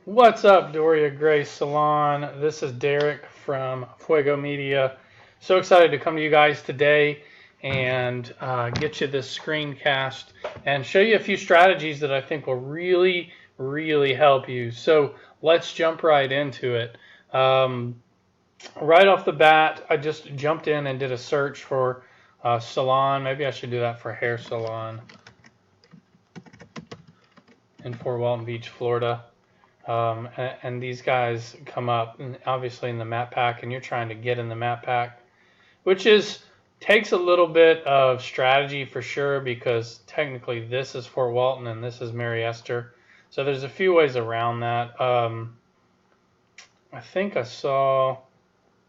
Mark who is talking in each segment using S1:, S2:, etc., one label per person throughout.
S1: What's up, Doria Grace Salon? This is Derek from Fuego Media. So excited to come to you guys today and get you this screencast and show you a few strategies that I think will really help you. So let's jump right into it. Right off the bat, I just jumped in and did a search for salon. Maybe I should do that for hair salon in Fort Walton Beach, Florida. And these guys come up, and obviously in the map pack, and you're trying to get in the map pack, which takes a little bit of strategy for sure, because technically this is Fort Walton and this is Mary Esther. So there's a few ways around that. I think I saw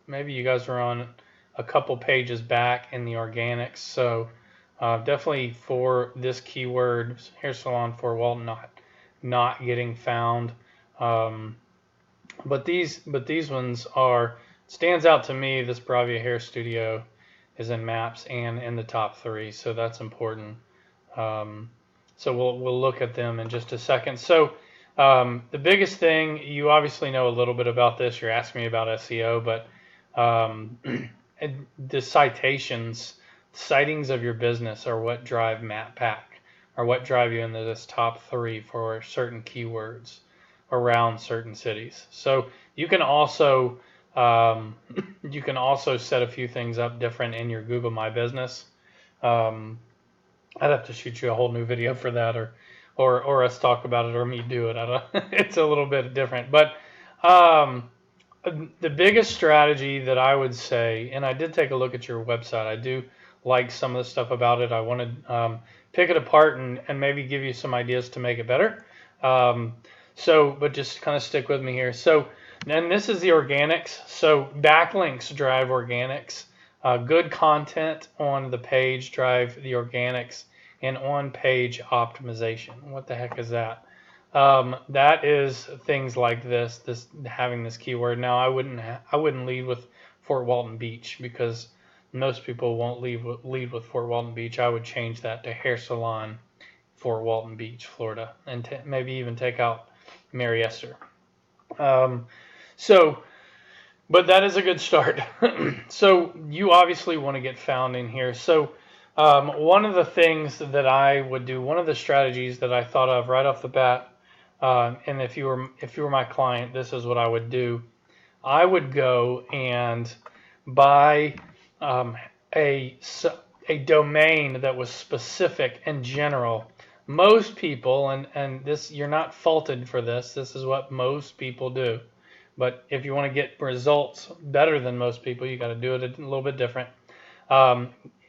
S1: maybe you guys were on a couple pages back in the organics. So definitely for this keyword, hair salon Fort Walton, not getting found. But these ones stands out to me. This Bravia Hair Studio is in maps and in the top 3, so that's important. So we'll look at them in just a second. So the biggest thing, you obviously know a little bit about this. You're asking me about SEO, but the sightings of your business are what drive MapPack, or what drive you into this top 3 for certain keywords around certain cities. So you can also set a few things up different in your Google My Business. I'd have to shoot you a whole new video for that, or us talk about it, or me do it. I don't. It's a little bit different, but the biggest strategy that I would say, and I did take a look at your website. I do like some of the stuff about it. I want to pick it apart and maybe give you some ideas to make it better. But just kind of stick with me here. So, and this is the organics. So backlinks drive organics. Good content on the page drive the organics, and on-page optimization. What the heck is that? That is things like this having this keyword. Now, I wouldn't lead with Fort Walton Beach, because most people won't lead with Fort Walton Beach. I would change that to hair salon Fort Walton Beach, Florida, and maybe even take out Mary Esther. But that is a good start. So you obviously want to get found in here. So one of the things that I would do, one of the strategies that I thought of right off the bat, and if you were my client, this is what I would do. I would go and buy a domain that was specific and general. Most people, and this, you're not faulted for this. This is what most people do. But if you want to get results better than most people, you got to do it a little bit different.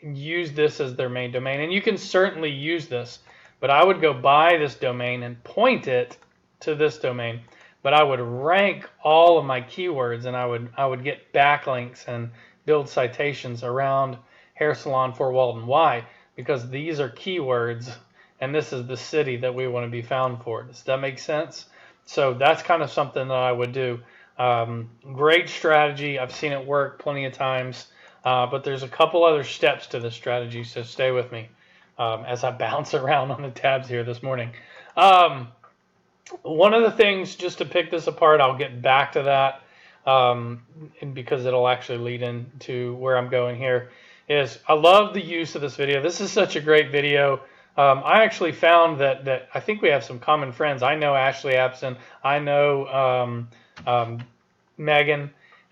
S1: Use this as their main domain, and you can certainly use this. But I would go buy this domain and point it to this domain. But I would rank all of my keywords, and I would get backlinks and build citations around hair salon Fort Walton. Why? Because these are keywords, and this is the city that we want to be found for. Does that make sense? So that's kind of something that I would do. Great strategy. I've seen it work plenty of times, but there's a couple other steps to this strategy, so stay with me as I bounce around on the tabs here this morning. One of the things, just to pick this apart, I'll get back to that because it'll actually lead into where I'm going here, is I love the use of this video. This is such a great video. I actually found that I think we have some common friends. I know Ashley Apson. I know Megan,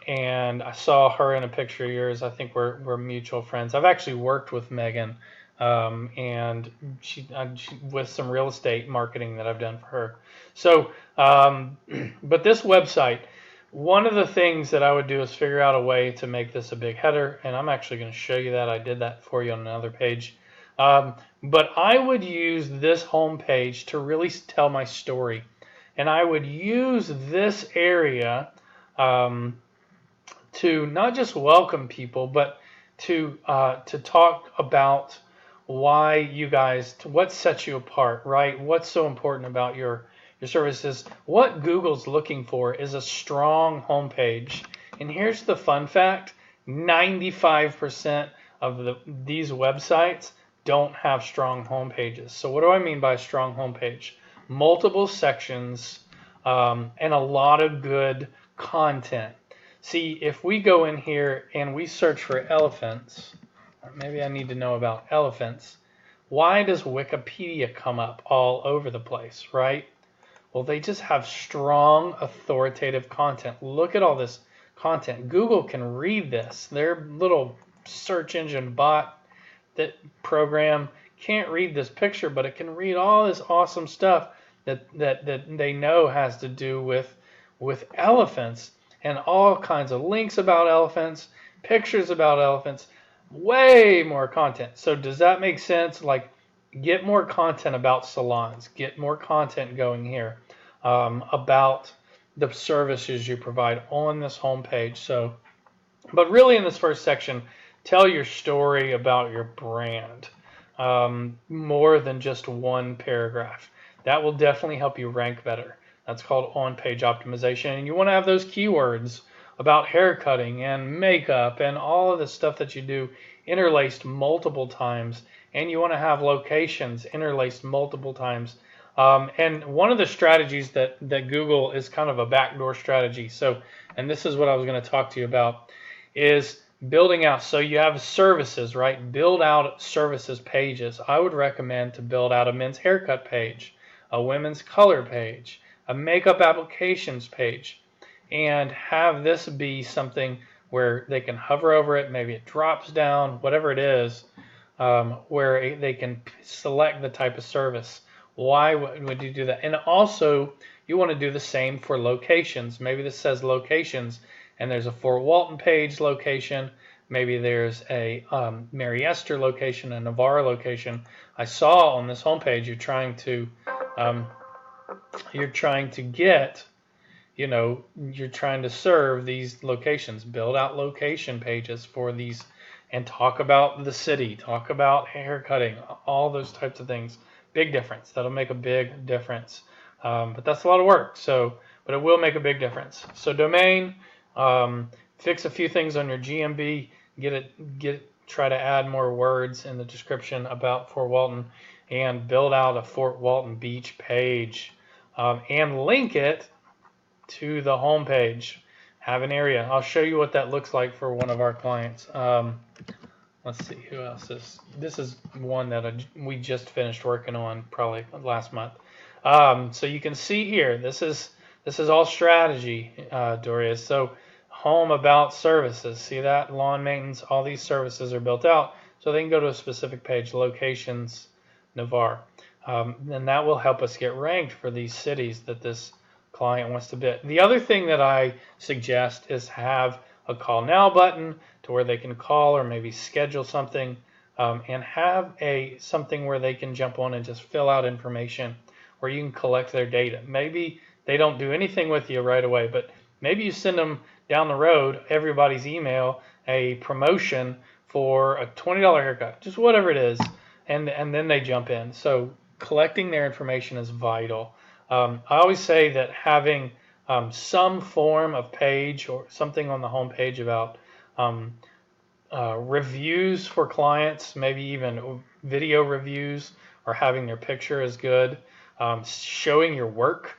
S1: and I saw her in a picture of yours. I think we're mutual friends. I've actually worked with Megan, and she with some real estate marketing that I've done for her. So, but this website, one of the things that I would do is figure out a way to make this a big header, and I'm actually going to show you that. I did that for you on another page. But I would use this home page to really tell my story, and I would use this area to not just welcome people, but to talk about why you guys, what sets you apart, right? What's so important about your services? What Google's looking for is a strong homepage. And here's the fun fact: 95% of these websites don't have strong home pages. So what do I mean by strong home page? Multiple sections and a lot of good content. See, if we go in here and we search for elephants, or maybe I need to know about elephants, why does Wikipedia come up all over the place, right? Well, they just have strong authoritative content. Look at all this content. Google can read this. Their little search engine bot that program can't read this picture, but it can read all this awesome stuff that they know has to do with elephants and all kinds of links about elephants, pictures about elephants, way more content. So does that make sense? Like, get more content about salons, get more content going here about the services you provide on this homepage. So, but really in this first section, tell your story about your brand more than just one paragraph. That will definitely help you rank better. That's called on-page optimization. And you want to have those keywords about hair cutting and makeup and all of the stuff that you do interlaced multiple times. And you want to have locations interlaced multiple times. And one of the strategies that Google is kind of a backdoor strategy. So, and this is what I was going to talk to you about, is building out. So you have services, right? Build out services pages. I would recommend to build out a men's haircut page, a women's color page, a makeup applications page, and have this be something where they can hover over it. Maybe it drops down, whatever it is, where they can select the type of service. Why would you do that? And also, you want to do the same for locations. Maybe this says locations, and there's a Fort Walton page location. Maybe there's a Mary Esther location, a Navarre location. I saw on this homepage you're trying to get, you're trying to serve these locations. Build out location pages for these, and talk about the city, talk about hair cutting, all those types of things. Big difference. That'll make a big difference. But that's a lot of work. But it will make a big difference. So domain, fix a few things on your GMB. Try to add more words in the description about Fort Walton, and build out a Fort Walton Beach page, and link it to the home page. Have an area. I'll show you what that looks like for one of our clients. Let's see, who else is. This is one that we just finished working on probably last month. So you can see here, this is all strategy, Doria. So home, about, services. See that? Lawn maintenance, all these services are built out. So they can go to a specific page, locations, Navarre. And that will help us get ranked for these cities that this client wants to bid. The other thing that I suggest is have a call now button to where they can call or maybe schedule something, and have something where they can jump on and just fill out information, where you can collect their data. Maybe they don't do anything with you right away, but maybe you send them down the road, everybody's email, a promotion for a $20 haircut, just whatever it is, and then they jump in. So collecting their information is vital. I always say that having some form of page or something on the home page about reviews for clients, maybe even video reviews, or having their picture is good. Showing your work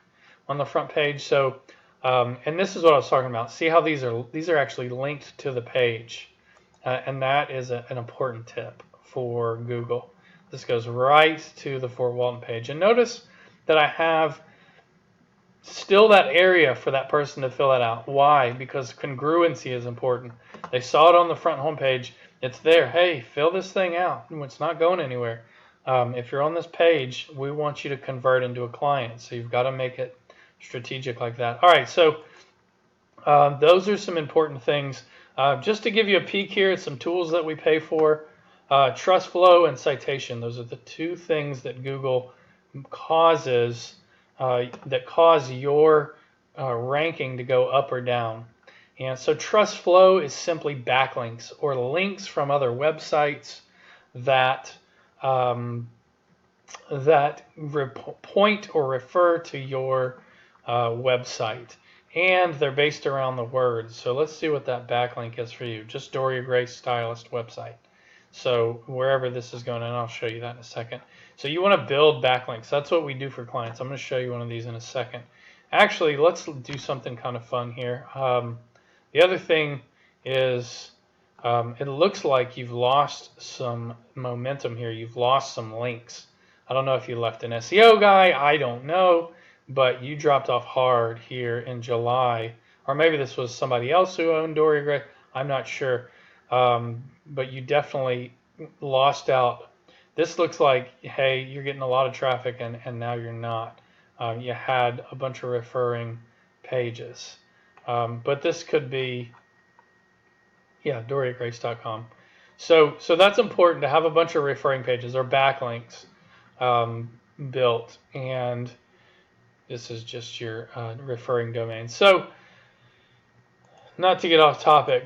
S1: on the front page. So, and this is what I was talking about. See how these are actually linked to the page, and that is an important tip for Google. This goes right to the Fort Walton page. And notice that I have still that area for that person to fill it out. Why? Because congruency is important. They saw it on the front homepage. It's there. Hey, fill this thing out. It's not going anywhere. If you're on this page, we want you to convert into a client. So you've got to make it strategic like that. All right, so those are some important things. Just to give you a peek here, some tools that we pay for. Trust flow and citation. Those are the two things that Google causes that cause your ranking to go up or down. And so trust flow is simply backlinks or links from other websites that point or refer to your website, and they're based around the words. So let's see what that backlink is for you. Just Doria Grace Stylist website. So wherever this is going, and I'll show you that in a second. So you want to build backlinks. That's what we do for clients. I'm going to show you one of these in a second. Actually, let's do something kind of fun here. The other thing is it looks like you've lost some momentum here. You've lost some links. I don't know if you left an SEO guy. I don't know. But you dropped off hard here in July. Or maybe this was somebody else who owned Doria Gray. I'm not sure. But you definitely lost out. This looks like, hey, you're getting a lot of traffic and now you're not. You had a bunch of referring pages. But this could be, yeah, doriagrace.com. So that's important to have a bunch of referring pages or backlinks built. And this is just your referring domain. So not to get off topic,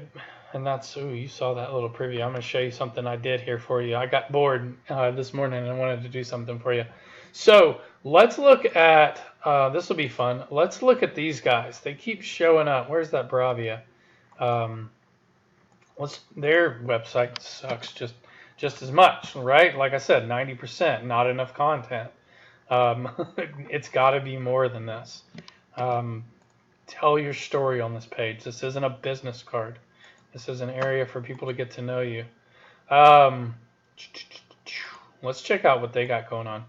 S1: and that's, ooh, you saw that little preview. I'm going to show you something I did here for you. I got bored this morning and I wanted to do something for you. So let's look at, this will be fun. Let's look at these guys. They keep showing up. Where's that Bravia? Their website sucks just as much, right? Like I said, 90%, not enough content. It's got to be more than this. Tell your story on this page. This isn't a business card. This is an area for people to get to know you. Let's check out what they got going on.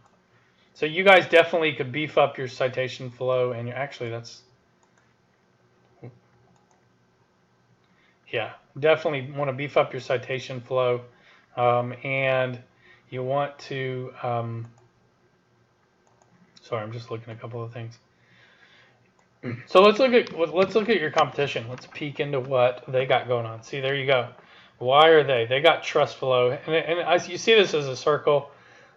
S1: So you guys definitely could beef up your citation flow, and definitely want to beef up your citation flow, and you want to. Sorry, I'm just looking at a couple of things. So let's look at your competition. Let's peek into what they got going on. See, there you go. Why are they? They got trust flow, and as you see this as a circle.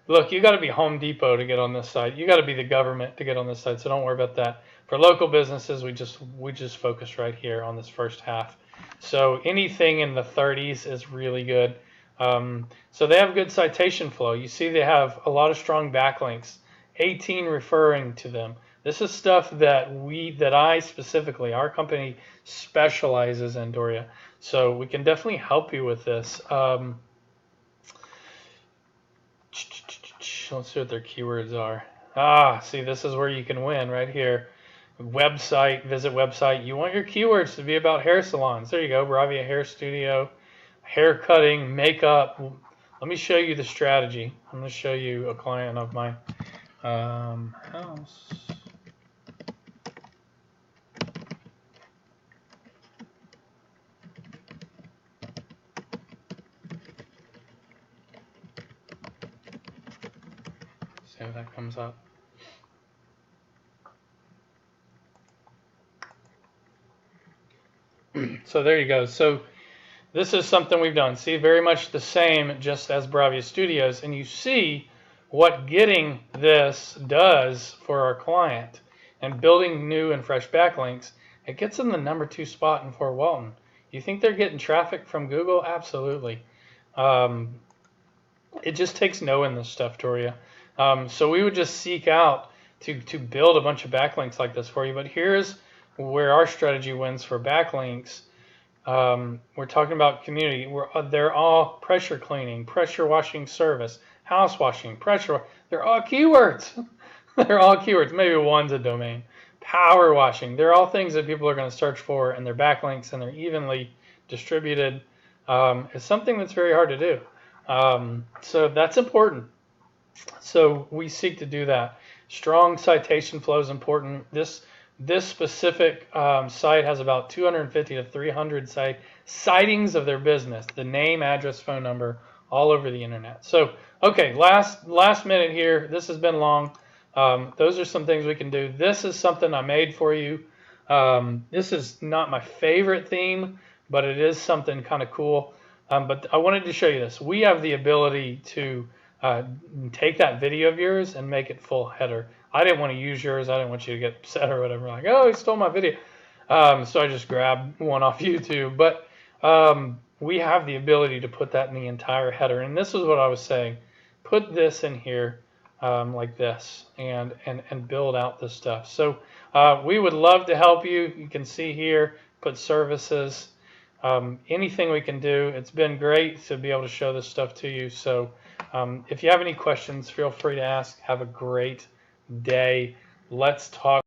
S1: Look, you got to be Home Depot to get on this site. You got to be the government to get on this site. So don't worry about that. For local businesses, we just focus right here on this first half. So anything in the 30s is really good. So they have good citation flow. You see, they have a lot of strong backlinks. 18 referring to them. This is stuff that I specifically, our company specializes in, Doria. So we can definitely help you with this. Let's see what their keywords are. See, this is where you can win right here. Website, visit website. You want your keywords to be about hair salons. There you go. Bravia Hair Studio, hair cutting, makeup. Let me show you the strategy. I'm going to show you a client of mine. House. See if that comes up. So there you go. So this is something we've done. See, very much the same, just as Bravia Studios, and you see what getting this does for our client and building new and fresh backlinks. It gets them the #2 spot in Fort Walton. You think they're getting traffic from Google? Absolutely. It just takes knowing this stuff, Doria. So we would just seek out to build a bunch of backlinks like this for you. But here's where our strategy wins for backlinks. We're talking about community. They're all pressure cleaning, pressure washing service, house washing, pressure. They're all keywords. They're all keywords. Maybe one's a domain. Power washing. They're all things that people are going to search for, and they're backlinks, and they're evenly distributed. It's something that's very hard to do. So that's important. So we seek to do that. Strong citation flow is important. This specific site has about 250 to 300 sightings of their business, the name, address, phone number, all over the internet. So, okay, last minute here. This has been long. Those are some things we can do. This is something I made for you. This is not my favorite theme, but it is something kind of cool. But I wanted to show you this. We have the ability to take that video of yours and make it full header. I didn't want to use yours. I didn't want you to get upset or whatever. Like, oh, he stole my video. So I just grabbed one off YouTube. But we have the ability to put that in the entire header. And this is what I was saying. Put this in here like this and build out this stuff. So we would love to help you. You can see here, put services, anything we can do. It's been great to be able to show this stuff to you. So if you have any questions, feel free to ask. Have a great day. Let's talk.